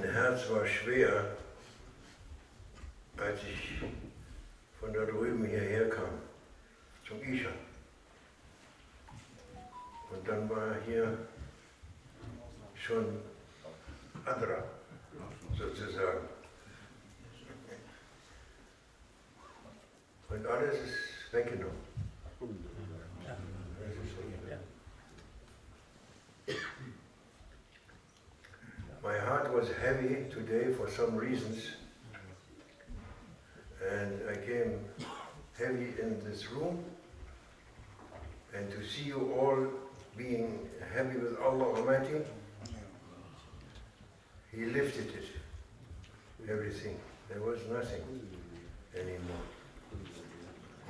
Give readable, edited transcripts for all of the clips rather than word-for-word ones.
Mein Herz war schwer, als ich von da drüben hierher kam, zum Isha. Und dann war hier schon Adra, sozusagen. Und alles ist weggenommen. My heart was heavy today for some reasons, and I came heavy in this room, and to see you all being happy with Allah Almighty, He lifted it, everything. There was nothing anymore.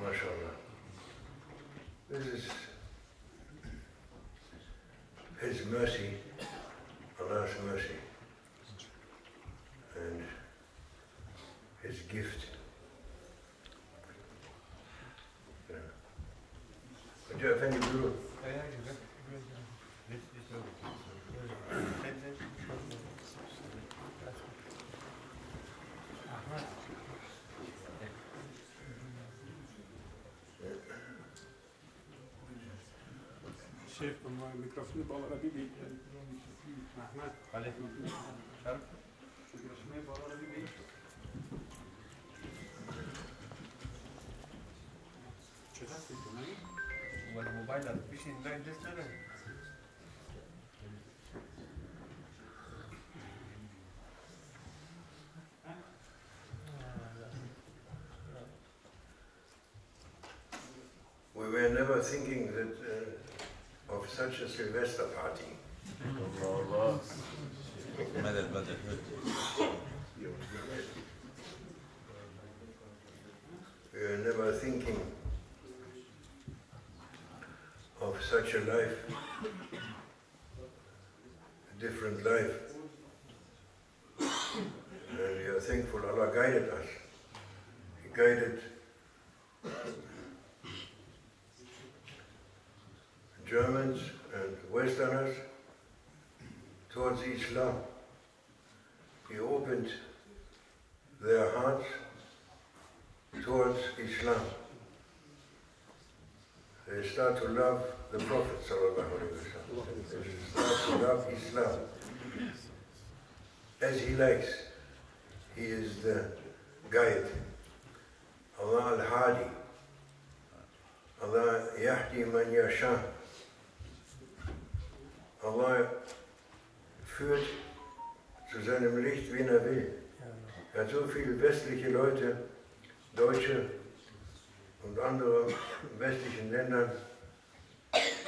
MashaAllah. This is His mercy, Allah's mercy, and His gift. Would you have any blue? Sheikh, maar microfoon bal Arabic. Ahmed, عليكم السلام. مicrofoon bal Arabic. شتات الجمال. والموبايل مفيش لا ديجيتال. We were never thinking that of such a Sylvester party. We were never thinking of such a life, a different life. And we are thankful Allah guided us. He guided Germans and Westerners towards Islam. He opened their hearts towards Islam. They start to love the Prophet sallallahu alaihi wasallam. They start to love Islam as he likes. He is the guide. Allah al-Hadi. Allah yahdi man yasha. Allah führt zu seinem Licht, wen er will. Er hat so viele westliche Leute, Deutsche und andere in westlichen Ländern,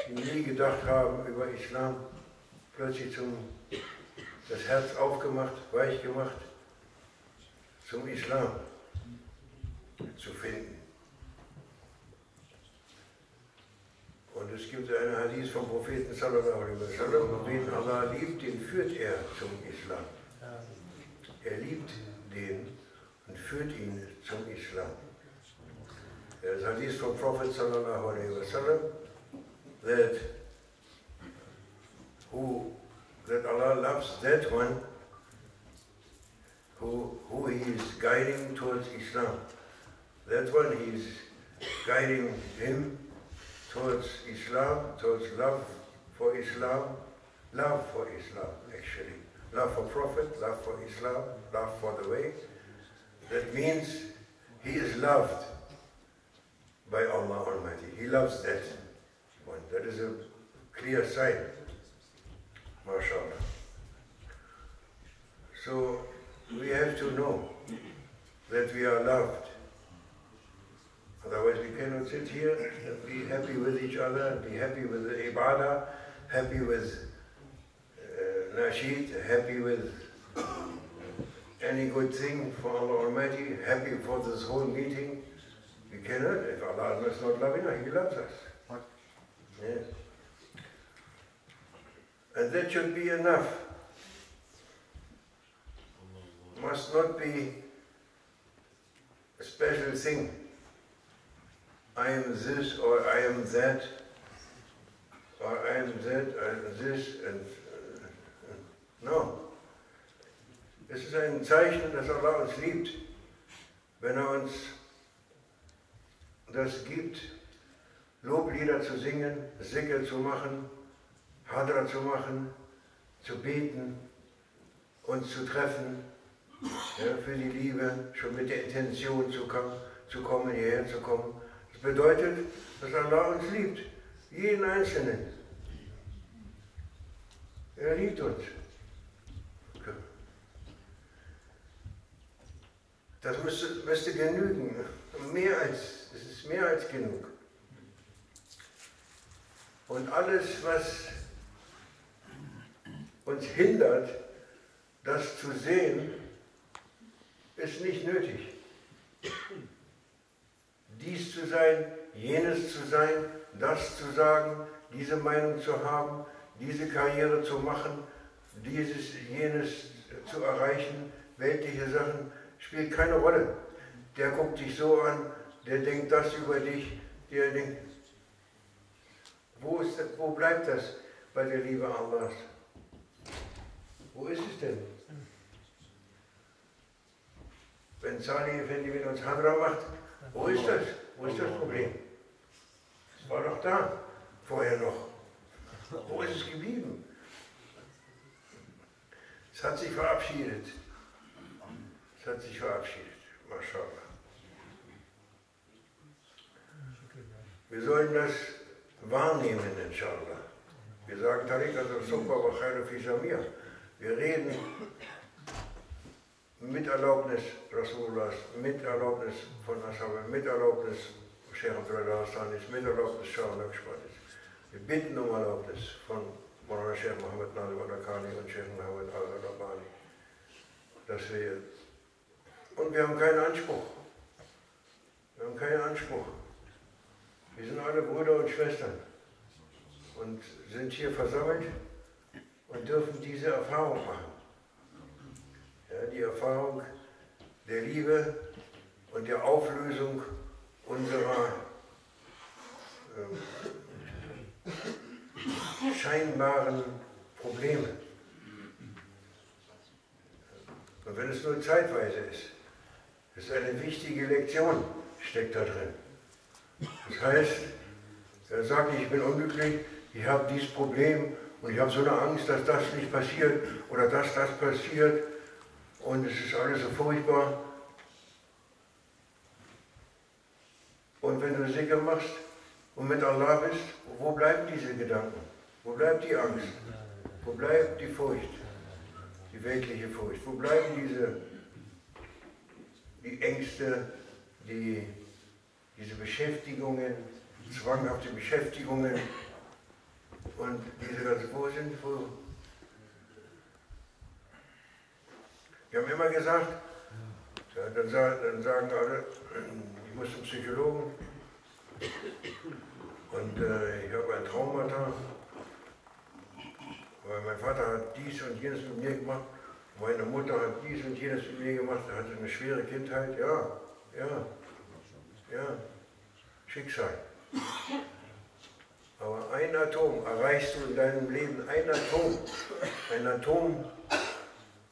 die nie gedacht haben über Islam, plötzlich das Herz aufgemacht, weich gemacht, zum Islam zu finden. Und es gibt einen Hadith vom Propheten sallallahu alaihi wasallam, wen Allah liebt, den führt er zum Islam. Er liebt den und führt ihn zum Islam. Das Hadith vom Prophet sallallahu alaihi wasallam, that Allah loves that one who He is guiding towards Islam. That one He is guiding him towards Islam, towards love for Islam actually. Love for Prophet, love for Islam, love for the way. That means he is loved by Allah Almighty. He loves that one. That is a clear sign. MashaAllah. So we have to know that we are loved. Otherwise we cannot sit here and be happy with each other, be happy with the ibadah, happy with nasheed, happy with any good thing for Allah Almighty, happy for this whole meeting. We cannot, if Allah is not loving us, He loves us. Yes. And that should be enough. Must not be a special thing. I am this, or I am that, or I am that, I am this, and no. ist ein Zeichen, dass Allah uns liebt, wenn er uns das gibt, Loblieder zu singen, Zikr zu machen, Hadra zu machen, zu beten, uns zu treffen, ja, für die Liebe, schon mit der Intention zu kommen, hierher zu kommen. Das bedeutet, dass Allah uns liebt, jeden Einzelnen. Er liebt uns. Das müsste genügen. Es ist mehr als genug. Und alles, was uns hindert, das zu sehen, ist nicht nötig. Dies zu sein, jenes zu sein, das zu sagen, diese Meinung zu haben, diese Karriere zu machen, dieses, jenes zu erreichen, weltliche Sachen, spielt keine Rolle. Der guckt dich so an, der denkt das über dich, der denkt, wo bleibt das bei der Liebe Allahs? Wo ist es denn? Wenn Salih Effendi mit uns Hadra macht, wo ist das? Wo ist das Problem? Es war doch da, vorher noch. Wo ist es geblieben? Es hat sich verabschiedet. Es hat sich verabschiedet. MashaAllah. Wir sollen das wahrnehmen, inshallah. Wir sagen Tariqat al-Suhba wa khairu fi jamia. Wir reden mit Erlaubnis Rasulullahs, mit Erlaubnis von Ashab, mit Erlaubnis Scheikh Hassan, mit Erlaubnis Naqshbandi. Wir bitten um Erlaubnis von Maulana Sheikh Muhammad Nadim al-Akani und Sheikh Muhammad al-Rabbani, dass wir, und wir haben keinen Anspruch. Wir haben keinen Anspruch. Wir sind alle Brüder und Schwestern und sind hier versammelt und dürfen diese Erfahrung machen. Ja, die Erfahrung der Liebe und der Auflösung unserer scheinbaren Probleme. Und wenn es nur zeitweise ist eine wichtige Lektion, steckt da drin. Das heißt, er sagt nicht, ich bin unglücklich, ich habe dieses Problem und ich habe so eine Angst, dass das nicht passiert oder dass das passiert und es ist alles so furchtbar. Und wenn du Zikr machst und mit Allah bist, wo bleiben diese Gedanken? Wo bleibt die Angst? Wo bleibt die Furcht? Die weltliche Furcht? Wo bleiben die Ängste, diese Beschäftigungen, zwanghafte Beschäftigungen und diese ganze, wir haben immer gesagt, dann sagen alle, ich muss zum Psychologen und ich habe ein Traumata, weil mein Vater hat dies und jenes mit mir gemacht, meine Mutter hat dies und jenes mit mir gemacht, er hatte eine schwere Kindheit, ja, Schicksal. Aber ein Atom erreichst du in deinem Leben, ein Atom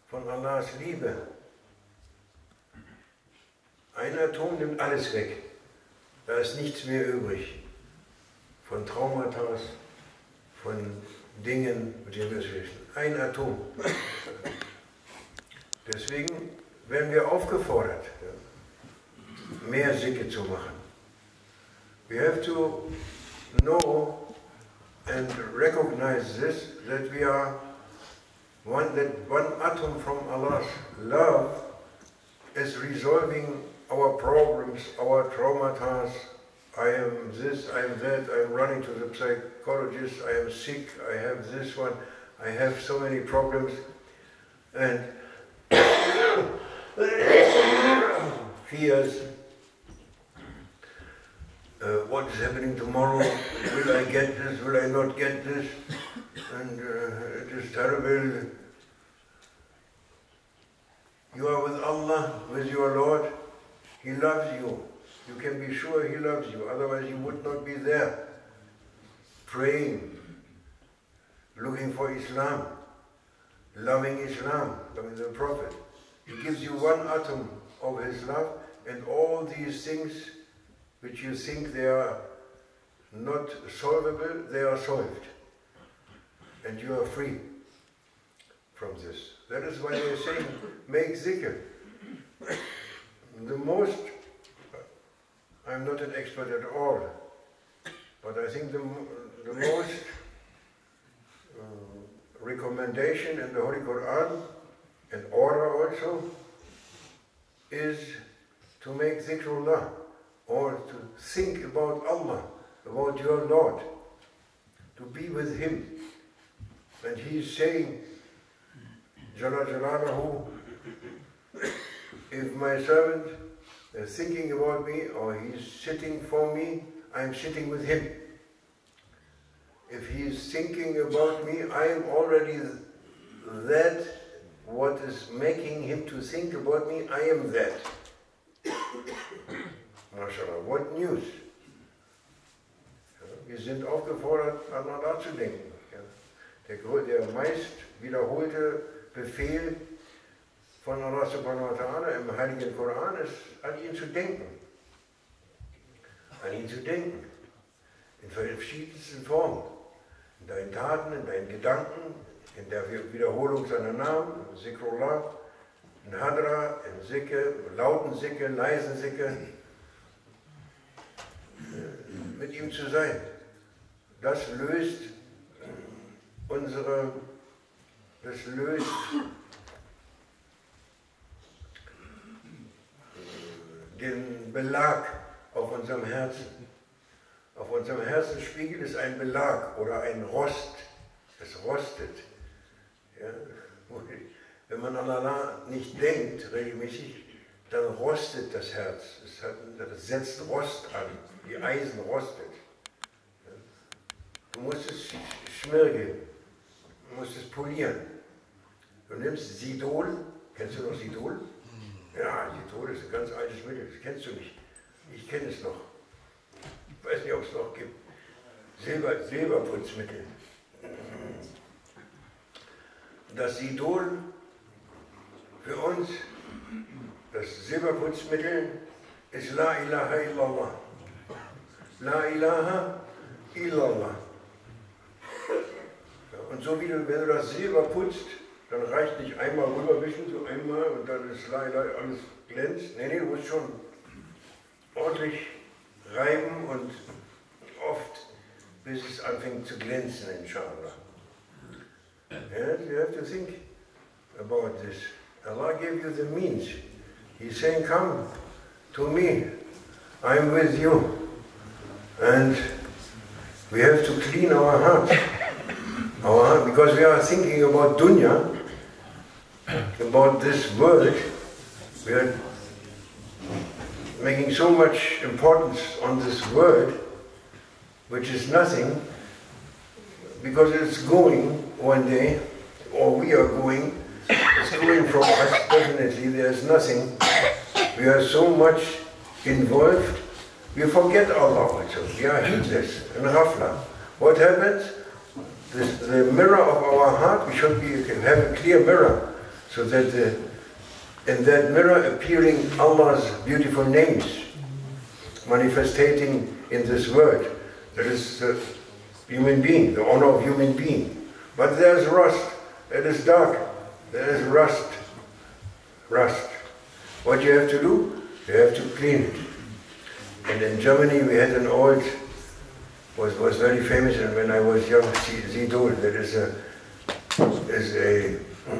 von Allahs Liebe. Ein Atom nimmt alles weg. Da ist nichts mehr übrig. Von Traumata, von Dingen, mit denen wir es wissen. Ein Atom. Deswegen werden wir aufgefordert, mehr Zikr zu machen. We have to know and recognize this, that we are one atom from Allah's love is resolving our problems, our traumatas. I am this, I am that, I am running to the psychologist, I am sick, I have this one, I have so many problems, and fears. What is happening tomorrow? Will I get this? Will I not get this? And it is terrible. You are with Allah, with your Lord. He loves you. You can be sure He loves you. Otherwise you would not be there, praying, looking for Islam, loving the Prophet, He gives you one atom of His love, and all these things which you think they are not solvable, they are solved. And you are free from this. That is why they are saying, make zikr. The most, I'm not an expert at all, but I think the most recommendation in the Holy Quran, and order also, is to make zikrullah, or to think about Allah, about your Lord, to be with Him. And He is saying, Jalla Jalaluhu, if my servant is thinking about me, or he's sitting for me, I'm sitting with him. If he is thinking about me, I am already that, what is making him to think about me, I am that. MashaAllah, what news? Wir sind aufgefordert, an Allah zu denken. Der meist wiederholte Befehl von Allah subhanahu wa ta'ala im Heiligen Koran ist, an ihn zu denken. An ihn zu denken. In verschiedensten Formen. In deinen Taten, in deinen Gedanken, in der Wiederholung seiner Namen, in Zikrullah, in Hadra, in Zikr, lauten Zikr, leisen Zikr. Mit ihm zu sein. Das löst den Belag auf unserem Herzen. Auf unserem Herzenspiegel ist ein Belag oder ein Rost. Es rostet. Ja? Wenn man an Allah nicht denkt, regelmäßig, dann rostet das Herz. Das setzt Rost an. Die Eisen rostet. Ja? Du musst es schmirgeln. Du musst es polieren. Du nimmst Sidol. Kennst du noch Sidol? Ja, Sidol ist ein ganz altes Mittel. Das kennst du nicht. Ich kenne es noch. Ich weiß nicht, ob es noch gibt. Silberputzmittel. Das Sidol für uns, das Silberputzmittel, ist La ilaha illallah. La ilaha illallah. Und so wie wenn du das Silber putzt, dann reicht nicht einmal rüberwischen, so einmal und dann ist La ilaha, alles glänzt. Nee, du musst schon ordentlich reiben und oft, bis es anfängt zu glänzen, inshallah. Yeah, you have to think about this. Allah gave you the means. He's saying, come to me, I'm with you. And we have to clean our heart. Because we are thinking about dunya, about this world. We are making so much importance on this world, which is nothing, because it's going one day, or we are going, it's going from us, definitely, there's nothing. We are so much involved, we forget Allah also. We are heedless and ghafla. What happens? The mirror of our heart, we should have a clear mirror, so that in that mirror appearing Allah's beautiful names, manifesting in this world. That is the human being, the honor of human being. But there's rust, it is dark, there is rust. Rust. What you have to do? You have to clean it. And in Germany we had an old, was very famous, and when I was young, Sidol, that is a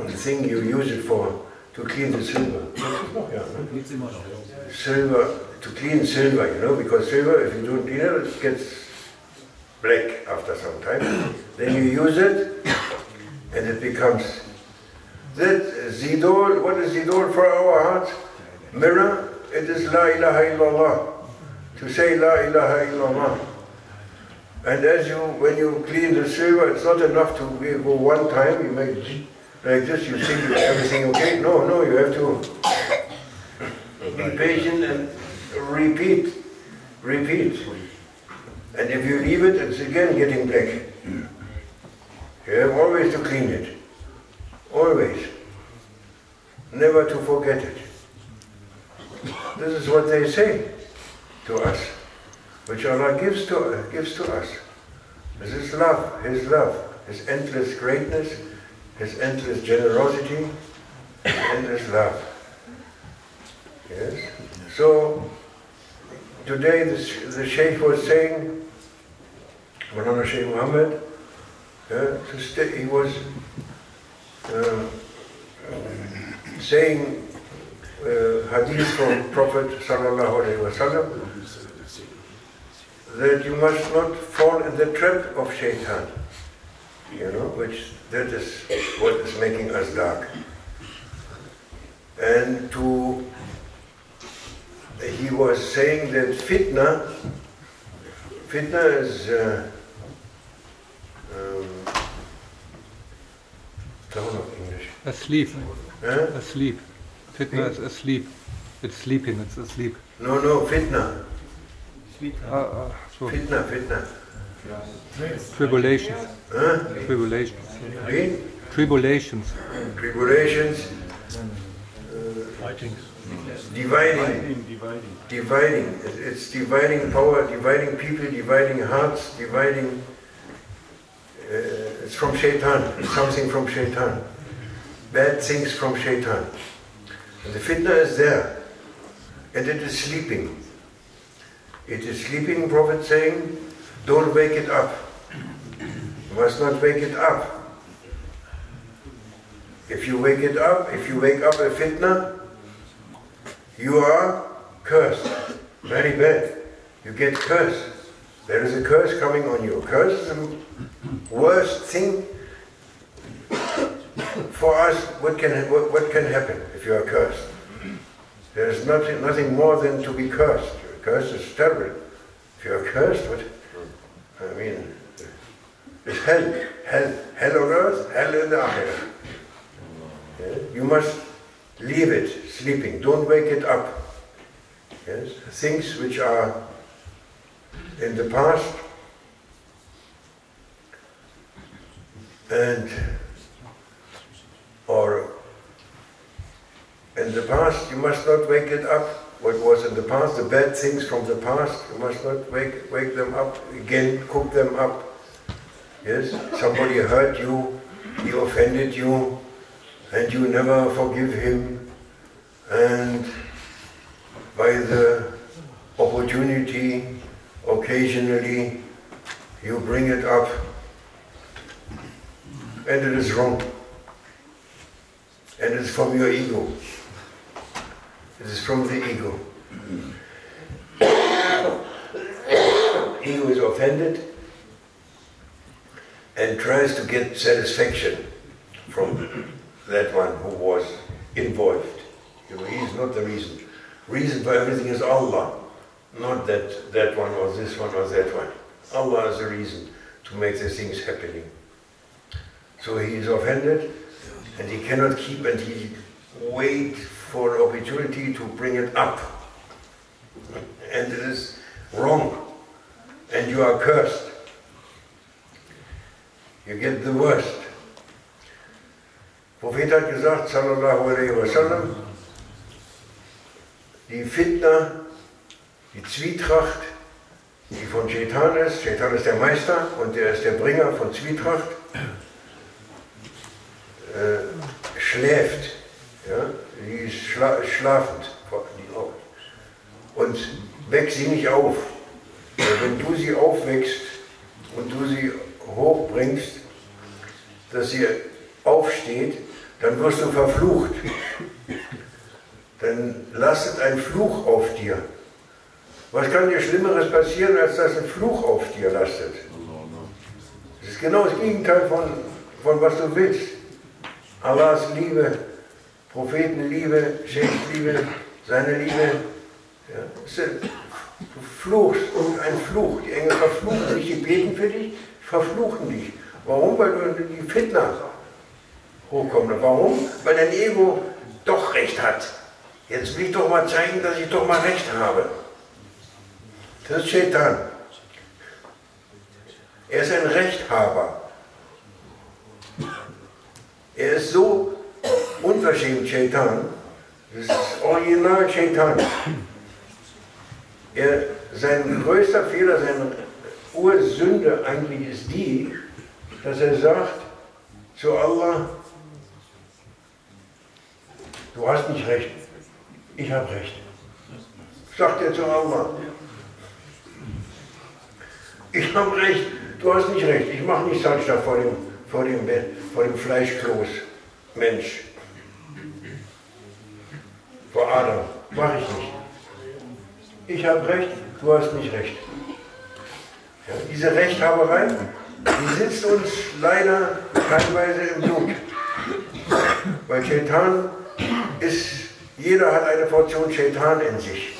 thing you use it for, to clean the silver. Silver, to clean silver, you know, because silver, if you don't clean it, it gets black after some time. Then you use it, and it becomes that Zidol. What is Zidol for our hearts? Mirror, it is La ilaha illallah. To say La ilaha illallah. And when you clean the silver, it's not enough to go one time, you make like this, you think everything okay. No, you have to be patient and repeat. And if you leave it, it's again getting black. You have always to clean it. Always. never to forget it. This is what they say to us, which Allah gives to us. This is love, His endless greatness, His endless generosity, His endless love. Yes? So, today the Sheikh was saying, Maulana Sheikh Muhammad, he was saying hadith from Prophet sallallahu alaihi wasallam that you must not fall in the trap of shaitan, which that is what is making us dark. And he was saying that fitnah is English. Asleep. Huh? Asleep. Fitnah is asleep. It's sleeping, it's asleep. No, fitnah. So. Fitnah. Tribulations. Huh? Tribulations. Tribulations. Dividing. It's dividing power, dividing people, dividing hearts, dividing. It's from shaitan. It's something from shaitan. Bad things from shaitan. And the fitnah is there. And it is sleeping. It is sleeping, Prophet saying, don't wake it up. You must not wake it up. If you wake it up, if you wake up a fitnah, you are cursed. Very bad. You get cursed. There is a curse coming on you. Curse is the worst thing for us. What can happen if you are cursed? There is nothing more than to be cursed. Curse is terrible. If you are cursed, it's hell. Hell on earth, hell in the akhirah. Yeah? You must leave it sleeping. Don't wake it up. Yes? Things which are in the past or in the past, you must not wake it up. What was in the past, the bad things from the past, you must not wake them up again, cook them up. Yes, somebody hurt you, he offended you, and you never forgive him, and by the opportunity, occasionally, you bring it up, and it is wrong. And it's from your ego. It is from the ego. Ego is offended and tries to get satisfaction from that one who was involved. He is not the reason. Reason for everything is Allah, not that one or this one or that one. Allah is the reason to make the things happening. So he is offended, and he cannot keep, and he wait for an opportunity to bring it up. And it is wrong. And you are cursed. You get the worst. Prophet hat gesagt, sallallahu alaihi wasallam, die Fitnah, die Zwietracht, die von Shaitan ist der Meister und der ist der Bringer von Zwietracht, schläft, ja? Die ist schlafend und weck sie nicht auf. Wenn du sie aufweckst und du sie hochbringst, dass sie aufsteht, dann wirst du verflucht. Dann lastet ein Fluch auf dir. Was kann dir Schlimmeres passieren, als dass ein Fluch auf dir lastet? Das ist genau das Gegenteil von was du willst. Allahs Liebe, Prophetenliebe, Scheikhs Liebe, seine Liebe. Ja, du fluchst, ein Fluch. Die Engel verfluchen dich, die beten für dich, verfluchen dich. Warum? Weil du die Fitnah hochkommst. Warum? Weil dein Ego doch Recht hat. Jetzt will ich doch mal zeigen, dass ich doch mal Recht habe. Das ist Shaitan. Er ist ein Rechthaber. Er ist so unverschämt unverschämt, Shaitan. Das ist original Shaitan. Sein größter Fehler, seine Ursünde eigentlich ist die, dass er sagt zu Allah, du hast nicht recht, ich habe recht. Sagt er zu Allah. Ich habe recht, du hast nicht recht, ich mache nicht Sajda vor dem Fleischkloß, Mensch. Vor Adam, mache ich nicht. Ich habe recht, du hast nicht recht. Ja, diese Rechthaberei, die sitzt uns leider teilweise im Blut. Weil Shaitan ist, jeder hat eine Portion Shaitan in sich.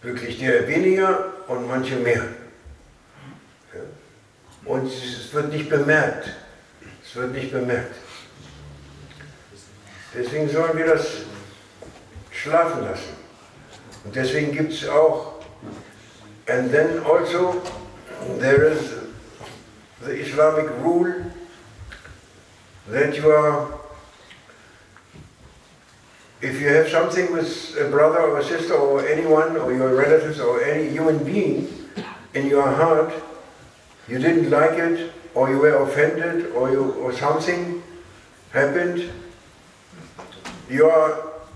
Wirklich der weniger und manche mehr. Ja. Und es wird nicht bemerkt. Es wird nicht bemerkt. Deswegen sollen wir das schlafen lassen. Und deswegen gibt es auch, and then also there is the Islamic rule that you are, if you have something with a brother or a sister or anyone or your relatives or any human being in your heart, you didn't like it or you were offended or something happened,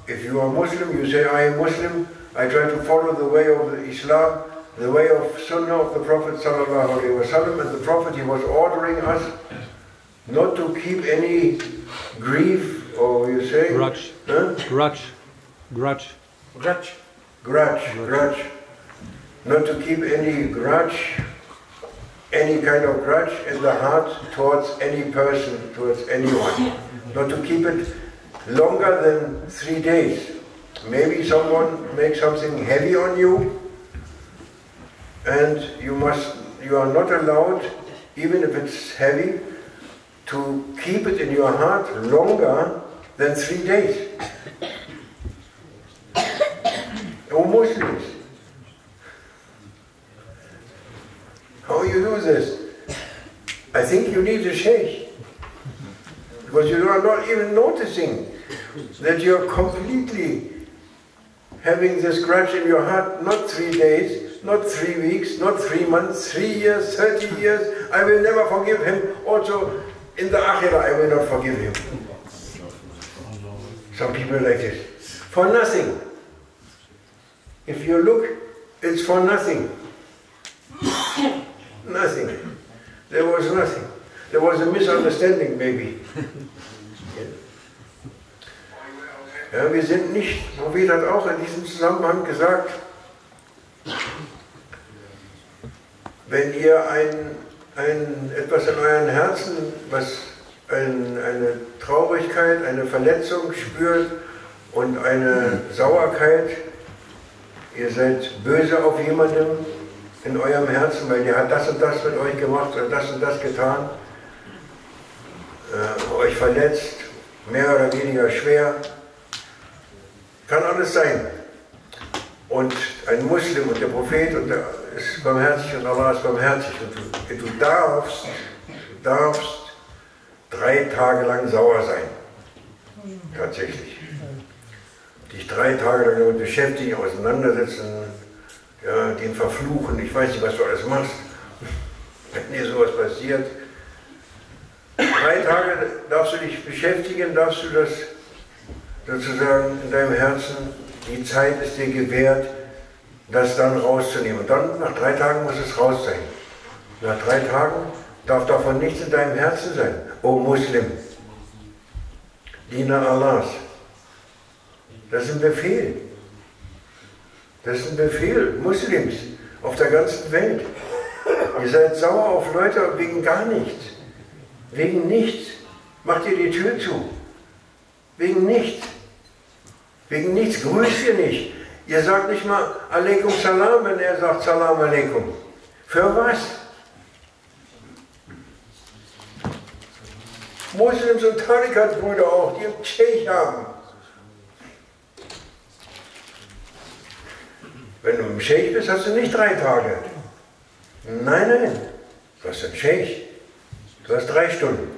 if you are Muslim, you say, I am Muslim, I try to follow the way of Islam, the way of Sunnah of the Prophet ﷺ, and the Prophet, he was ordering us not to keep any grief, or you say? Grudge. Huh? Grudge. Grudge. Grudge. Grudge. Grudge. Not to keep any grudge, any kind of grudge in the heart towards any person, towards anyone. Not to keep it longer than 3 days. Maybe someone makes something heavy on you, and you are not allowed, even if it's heavy, to keep it in your heart longer than 3 days. Oh Muslims, how you do this? I think you need a sheikh, because you are not even noticing that you are completely having this grudge in your heart, not 3 days, not 3 weeks, not 3 months, 3 years, 30 years. I will never forgive him. Also, in the Akhirah, I will not forgive him. Some people like this. For nothing. If you look, it's for nothing. Nothing. There was nothing. There was a misunderstanding, maybe. Ja, wir sind nicht, Prophet hat auch in diesem Zusammenhang gesagt, wenn ihr etwas in euren Herzen, was eine Traurigkeit, eine Verletzung spürt und eine Sauerkeit, ihr seid böse auf jemandem in eurem Herzen, weil der hat das und das mit euch gemacht oder das und das getan, euch verletzt, mehr oder weniger schwer, kann alles sein. Und ein Muslim und der Prophet und der ist barmherzig und Allah ist barmherzig. Und du darfst 3 Tage lang sauer sein. Tatsächlich. Dich 3 Tage lang damit beschäftigen, auseinandersetzen, ja, den verfluchen. Ich weiß nicht, was du alles machst, wenn dir sowas passiert. 3 Tage darfst du dich beschäftigen, darfst du das sozusagen in deinem Herzen, die Zeit ist dir gewährt, das dann rauszunehmen. Und dann, nach 3 Tagen muss es raus sein. Nach 3 Tagen darf davon nichts in deinem Herzen sein. O Muslim, Diener Allahs. Das ist ein Befehl. Das ist ein Befehl, Muslims auf der ganzen Welt. Ihr seid sauer auf Leute wegen gar nichts. Wegen nichts. Macht ihr die Tür zu. Wegen nichts. Wegen nichts grüßt ihr nicht. Ihr sagt nicht mal Alaikum Salam, wenn er sagt Salam Alaikum. Für was? Muslims und Tarikat-Brüder auch, die einen Scheikh haben. Wenn du im Scheikh bist, hast du nicht 3 Tage. Nein, nein. Du hast einen Scheikh. Du hast 3 Stunden.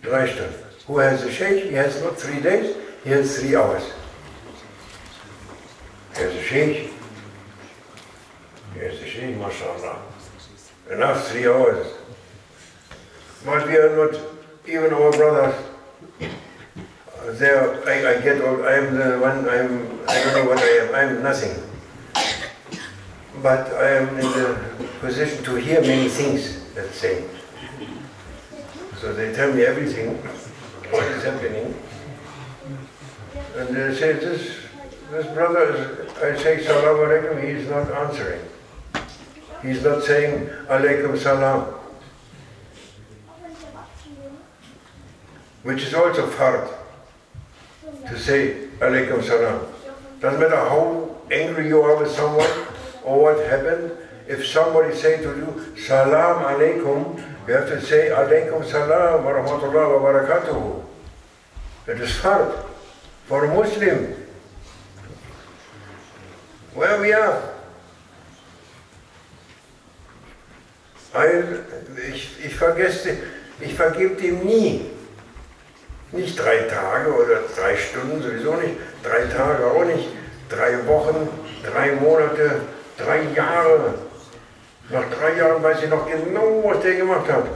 3 Stunden. Who has a Scheikh? He has not 3 days, he has 3 hours. He has a Scheikh. He has a Scheikh, mashallah. Enough 3 hours. But we are not, even our brothers, there, I get old, I am the one, I don't know what I am nothing. But I am in the position to hear many things, let's say. So they tell me everything, what is happening. And they say, this brother, I say salam alaikum, he is not answering. He is not saying alaikum salam. Which is also fard, to say alaikum salam. Doesn't matter how angry you are with someone or what happened, if somebody say to you, salam alaikum, you have to say alaikum salam wa rahmatullah wa barakatuhu. It is hard for a Muslim. Where we are. Ich vergebe dem nie. Nicht 3 Tage oder 3 Stunden, sowieso nicht. 3 Tage auch nicht. 3 Wochen, 3 Monate, 3 Jahre. Nach 3 Jahren weiß ich noch genau, was der gemacht hat.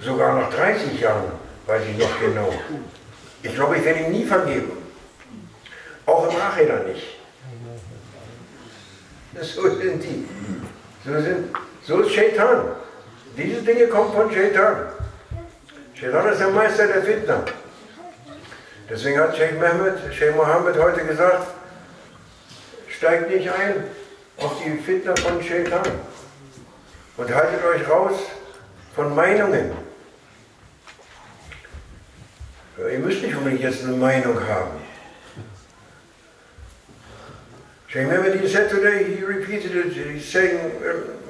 Sogar nach 30 Jahren weiß ich noch genau. Ich glaube, ich werde ihm nie vergeben. Auch im Nachhinein nicht. So sind die. So ist Shaitan. Diese Dinge kommen von Shaitan. Shaitan ist der Meister der Fitnah. Deswegen hat Scheikh Mohammed heute gesagt, steigt nicht ein auf die Fitnah von Shaitan und haltet euch raus von Meinungen. Ihr müsst nicht unbedingt jetzt eine Meinung haben. Scheikh Mohammed, he said today, he repeated it, he's saying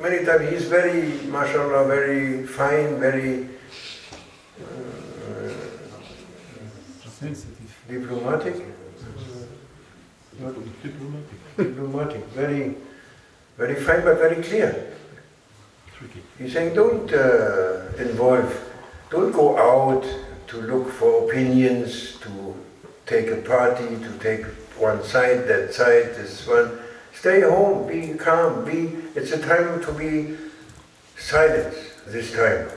many times, he's very, mashallah, very fine, very diplomatic? Not diplomatic, very, very fine but very clear. He's saying don't don't go out to look for opinions, to take a party, to take one side, that side, this one. Stay home, be calm, it's a time to be silent this time.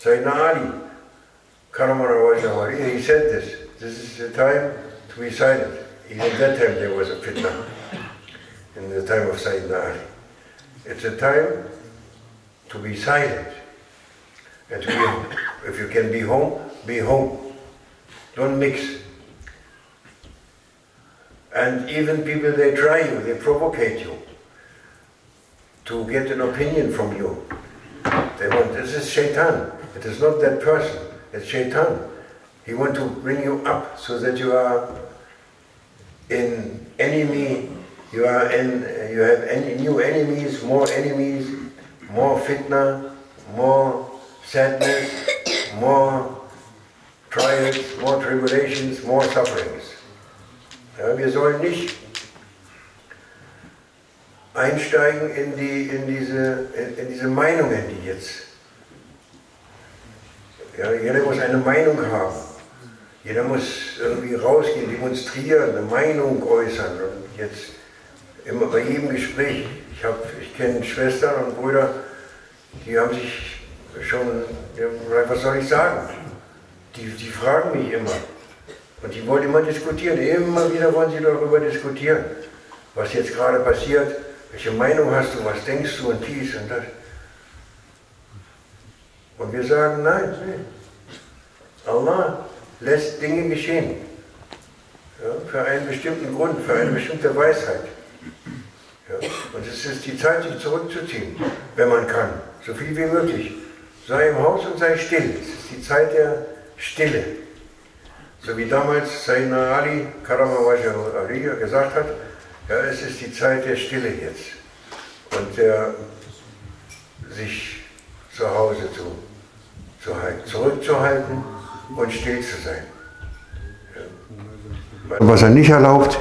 Sayyidina Ali, he said this is the time to be silent. Even that time there was a fitnah, in the time of Sayyidina Ali. It's a time to be silent. And to be, if you can be home, be home. Don't mix. And even people, they try you, they provocate you to get an opinion from you. They want, this is Shaitan. It is not that person, it's Shaitan. He wants to bring you up so that you are in enemy, you have any new enemies, more fitnah, more sadness, more trials, more tribulations, more sufferings. Ja, wir sollen nicht einsteigen in diese Meinungen, die jetzt. Ja, jeder muss eine Meinung haben. Jeder muss irgendwie rausgehen, demonstrieren, eine Meinung äußern. Und jetzt immer bei jedem Gespräch, ich kenne Schwestern und Brüder, die haben sich schon, was soll ich sagen? Die fragen mich immer. Und die wollen immer diskutieren, immer wieder wollen sie darüber diskutieren, was jetzt gerade passiert, welche Meinung hast du, was denkst du und dies und das. Und wir sagen, nein. Allah lässt Dinge geschehen, ja, für einen bestimmten Grund, für eine bestimmte Weisheit. Ja, und es ist die Zeit, sich zurückzuziehen, wenn man kann, so viel wie möglich. Sei im Haus und sei still, es ist die Zeit der Stille. So wie damals Sayyidina Ali, gesagt hat, ja, es ist die Zeit der Stille jetzt. Und sich zu Hause zurückzuhalten und still zu sein. Ja. Was er nicht erlaubt,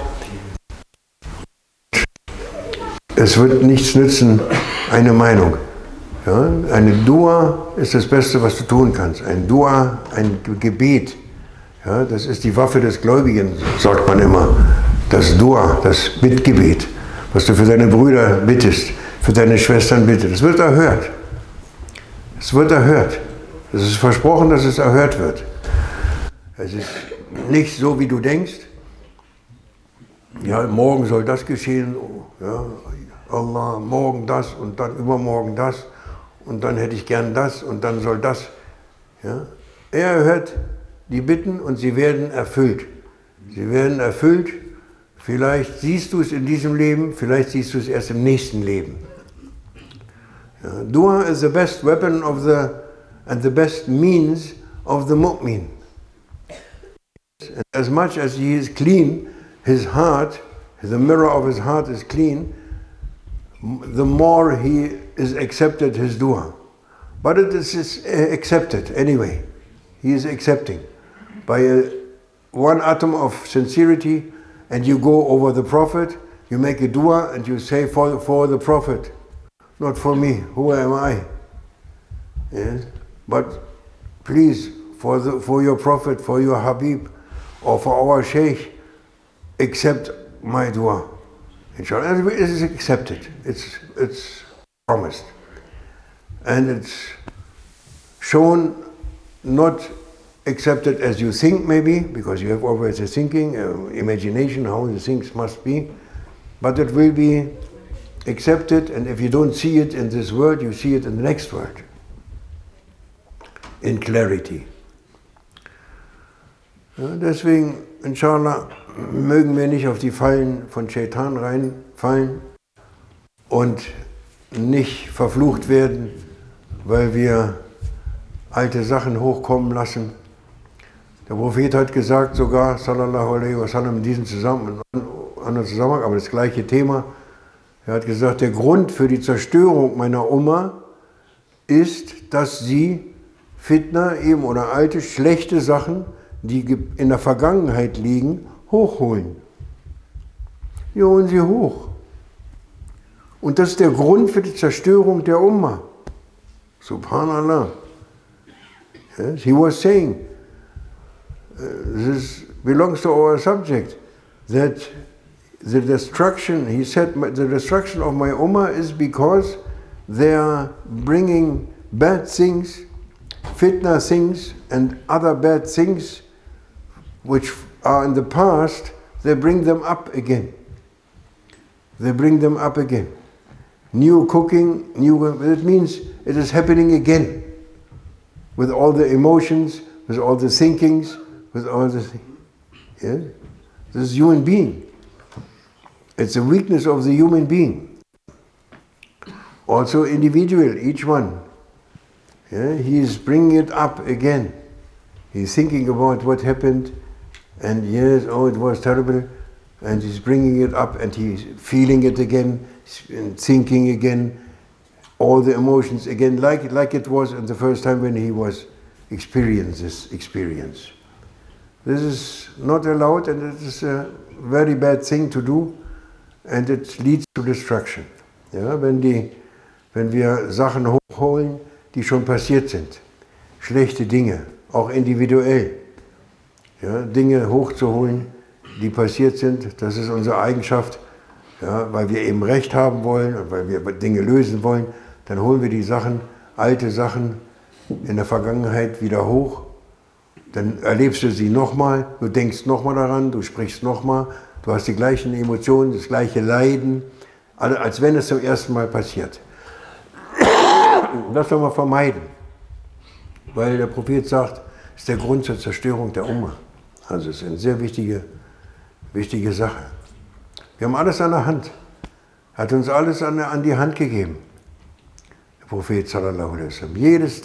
es wird nichts nützen, eine Meinung. Ja, eine Dua ist das Beste, was du tun kannst. Ein Dua, ein Gebet. Ja, das ist die Waffe des Gläubigen, sagt man immer. Das Dua, das Bittgebet, was du für deine Brüder bittest, für deine Schwestern bittest. Es wird erhört. Es wird erhört. Es ist versprochen, dass es erhört wird. Es ist nicht so, wie du denkst. Ja, morgen soll das geschehen. Ja, Allah, morgen das und dann übermorgen das. Und dann hätte ich gern das und dann soll das. Ja? Er erhört die Bitten und sie werden erfüllt. Sie werden erfüllt. Vielleicht siehst du es in diesem Leben, vielleicht siehst du es erst im nächsten Leben. Ja? Dua is the best weapon of and the best means of the mu'min. As much as he is clean, his heart, the mirror of his heart is clean, the more he is accepted his dua. But it is accepted anyway. He is accepting. By one atom of sincerity, and you go over the Prophet, you make a dua and you say for the Prophet, not for me, who am I? Yes? But please, for your Prophet, for your Habib, or for our Scheikh, accept my dua. Inshallah, it is accepted. It's promised, and it's shown not accepted as you think maybe, because you have always a thinking, imagination how the things must be, but it will be accepted, and if you don't see it in this world, you see it in the next world, in clarity. Ja, deswegen, inshallah, mögen wir nicht auf die Fallen von Shaitan reinfallen und nicht verflucht werden, weil wir alte Sachen hochkommen lassen. Der Prophet hat gesagt sogar, sallallahu alaihi wasallam, in diesem Zusammenhang, aber das gleiche Thema, er hat gesagt, der Grund für die Zerstörung meiner Umma ist, dass sie Fitnah eben oder alte, schlechte Sachen, die in der Vergangenheit liegen, hochholen. Die holen sie hoch. Und das ist der Grund für die Zerstörung der Umma. Subhanallah. Yes, he was saying, this belongs to our subject, that the destruction, he said, the destruction of my Ummah is because they are bringing bad things, fitna things and other bad things which are in the past, they bring them up again. They bring them up again. New cooking, it means it is happening again. With all the emotions, with all the thinkings, with all the things. Yeah? This is human being. It's a weakness of the human being. Also individual, each one. Yeah? He is bringing it up again. He's thinking about what happened, and yes, oh, it was terrible, and he's bringing it up, and he's feeling it again, and thinking again, all the emotions again, like it was the first time when he was experiencing this experience. This is not allowed, and it is a very bad thing to do, and it leads to destruction. Ja, wenn wir Sachen hochholen, die schon passiert sind, schlechte Dinge, auch individuell, ja, Dinge hochzuholen, die passiert sind, das ist unsere Eigenschaft, ja, weil wir eben Recht haben wollen und weil wir Dinge lösen wollen, dann holen wir die Sachen, alte Sachen in der Vergangenheit wieder hoch, dann erlebst du sie nochmal, du denkst nochmal daran, du sprichst nochmal, du hast die gleichen Emotionen, das gleiche Leiden, als wenn es zum ersten Mal passiert. Das soll man vermeiden, weil der Prophet sagt, es ist der Grund zur Zerstörung der Umma. Also es ist eine sehr wichtige Sache. Wir haben alles an der Hand, hat uns alles an die Hand gegeben. Der Prophet sallallahu alaihi wasallam. Jedes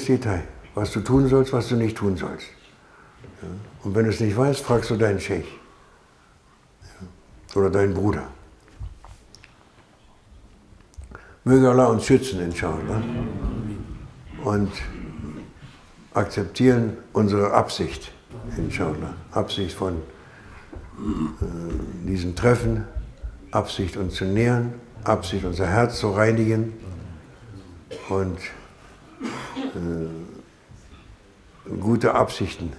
Detail, was du tun sollst, was du nicht tun sollst. Ja. Und wenn du es nicht weißt, fragst du deinen Scheikh, ja, oder deinen Bruder. Möge Allah uns schützen, inshallah, und akzeptieren unsere Absicht, inshallah, Absicht von diesen Treffen, Absicht uns zu nähern, Absicht unser Herz zu reinigen und gute Absichten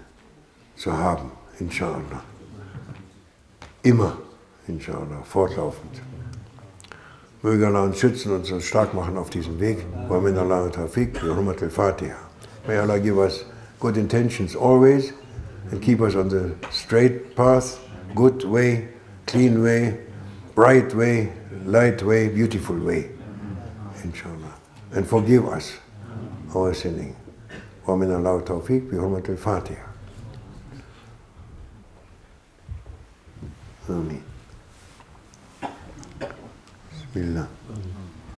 zu haben, inshallah. Immer, inshallah, fortlaufend. Möge Allah uns schützen und uns stark machen auf diesem Weg. Wa min Allah tawfiq bi hurmat al-Fatiha. May Allah give us good intentions always and keep us on the straight path, good way, clean way, bright way, light way, beautiful way, inshallah. And forgive us our sinning. Wa min Allah tawfiq bi hurmat al-Fatiha. Amin. Bismillah.